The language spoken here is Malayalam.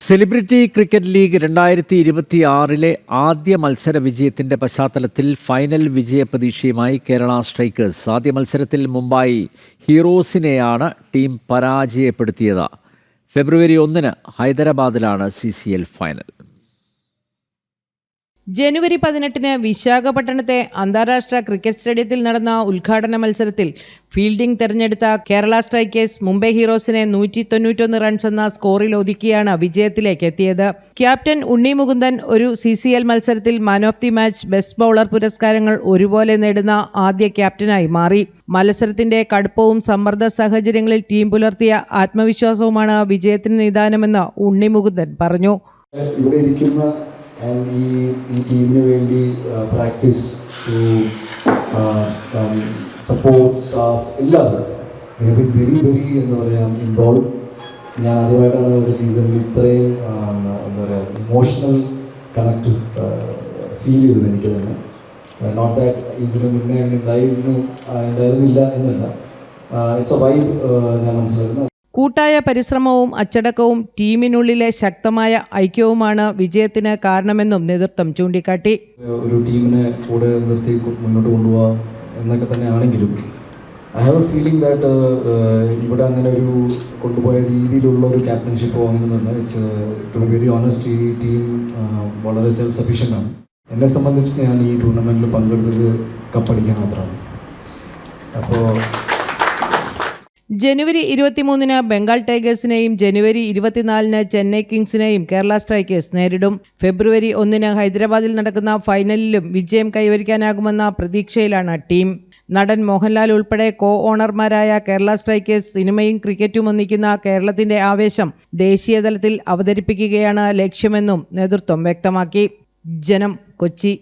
സെലിബ്രിറ്റി ക്രിക്കറ്റ് ലീഗ് 2026 ആദ്യ മത്സര വിജയത്തിന്റെ പശ്ചാത്തലത്തിൽ ഫൈനൽ വിജയ പ്രതീക്ഷയുമായി കേരള സ്ട്രൈക്കേഴ്സ്. ആദ്യ മത്സരത്തിൽ മുംബൈ ഹീറോസിനെയാണ് ടീം പരാജയപ്പെടുത്തിയത്. ഫെബ്രുവരി 1 ഹൈദരാബാദിലാണ് CCL ഫൈനൽ. ജനുവരി 18 വിശാഖപട്ടണത്തെ അന്താരാഷ്ട്ര ക്രിക്കറ്റ് സ്റ്റേഡിയത്തിൽ നടന്ന ഉദ്ഘാടന മത്സരത്തിൽ ഫീൽഡിംഗ് തെരഞ്ഞെടുത്ത കേരള സ്ട്രൈക്കേഴ്സ് മുംബൈ ഹീറോസിനെ 191 റൺസ് എന്ന സ്കോറിൽ ഒതുക്കിയാണ് വിജയത്തിലേക്ക് എത്തിയത്. ക്യാപ്റ്റൻ ഉണ്ണി മുകുന്ദൻ ഒരു CCL മത്സരത്തിൽ man of the match, best bowler പുരസ്കാരങ്ങൾ ഒരുപോലെ നേടുന്ന ആദ്യ ക്യാപ്റ്റനായി മാറി. മത്സരത്തിന്റെ കടുപ്പവും സമ്മർദ്ദ സാഹചര്യങ്ങളിൽ ടീം പുലർത്തിയ ആത്മവിശ്വാസവുമാണ് വിജയത്തിന് നിദാനമെന്ന് ഉണ്ണി മുകുന്ദൻ പറഞ്ഞു. ഈ ടീമിന് വേണ്ടി പ്രാക്ടീസ് സപ്പോർട്ട് സ്റ്റാഫ് എല്ലാവരും വെരി എന്താ പറയുക ഇൻവോൾവ്. ഞാൻ ആദ്യമായിട്ടാണ് ഒരു സീസണിൽ ഇത്രയും എന്താ പറയുക ഇമോഷണൽ കണക്ട് ഫീൽ ചെയ്തത് എനിക്ക് തന്നെ. നോട്ട് ദാറ്റ് ഇതിന് മുന്നേ ഉണ്ടായിരുന്നില്ല എന്നല്ല, ഇറ്റ്സ് എ വൈബ് ഞാൻ മനസ്സിലാക്കുന്നു. കൂട്ടായ പരിശ്രമവും അച്ചടക്കവും ടീമിനുള്ളിലെ ശക്തമായ ഐക്യവുമാണ് വിജയത്തിന് കാരണമെന്നും നേതൃത്വം ചൂണ്ടിക്കാട്ടി. ഒരു ടീമിനെ കൂടെ നിർത്തി മുന്നോട്ട് കൊണ്ടുപോകുക എന്നൊക്കെ തന്നെ ആണെങ്കിലും I have a feeling that ഇവിടെ അങ്ങനെ ഒരു കൊണ്ടുപോയ രീതിയിലുള്ള ഒരു ക്യാപ്റ്റൻഷിപ്പോ അങ്ങനെയൊന്നുമില്ല. It's to be very honest, ഈ ടീം വളരെ സെൽഫ് സഫീഷ്യൻ്റ് ആണ്. എന്നെ സംബന്ധിച്ച് ഞാൻ ഈ ടൂർണമെൻറ്റിൽ പങ്കെടുത്തത് കപ്പടിക്കാൻ മാത്രമാണ്. അപ്പോൾ ജനുവരി 23 ബംഗാൾ ടൈഗേഴ്സിനെയും ജനുവരി 24 ചെന്നൈ കിങ്സിനെയും കേരള സ്ട്രൈക്കേഴ്സ് നേരിടും. ഫെബ്രുവരി 1 ഹൈദരാബാദിൽ നടക്കുന്ന ഫൈനലിലും വിജയം കൈവരിക്കാനാകുമെന്ന പ്രതീക്ഷയിലാണ് ടീം. നടൻ മോഹൻലാൽ ഉൾപ്പെടെ ഓണർമാരായ കേരള സ്ട്രൈക്കേഴ്സ് സിനിമയും ക്രിക്കറ്റും ഒന്നിക്കുന്ന കേരളത്തിന്റെ ആവേശം ദേശീയതലത്തിൽ അവതരിപ്പിക്കുകയാണ് ലക്ഷ്യമെന്നും നേതൃത്വം വ്യക്തമാക്കി. ജനം, കൊച്ചി.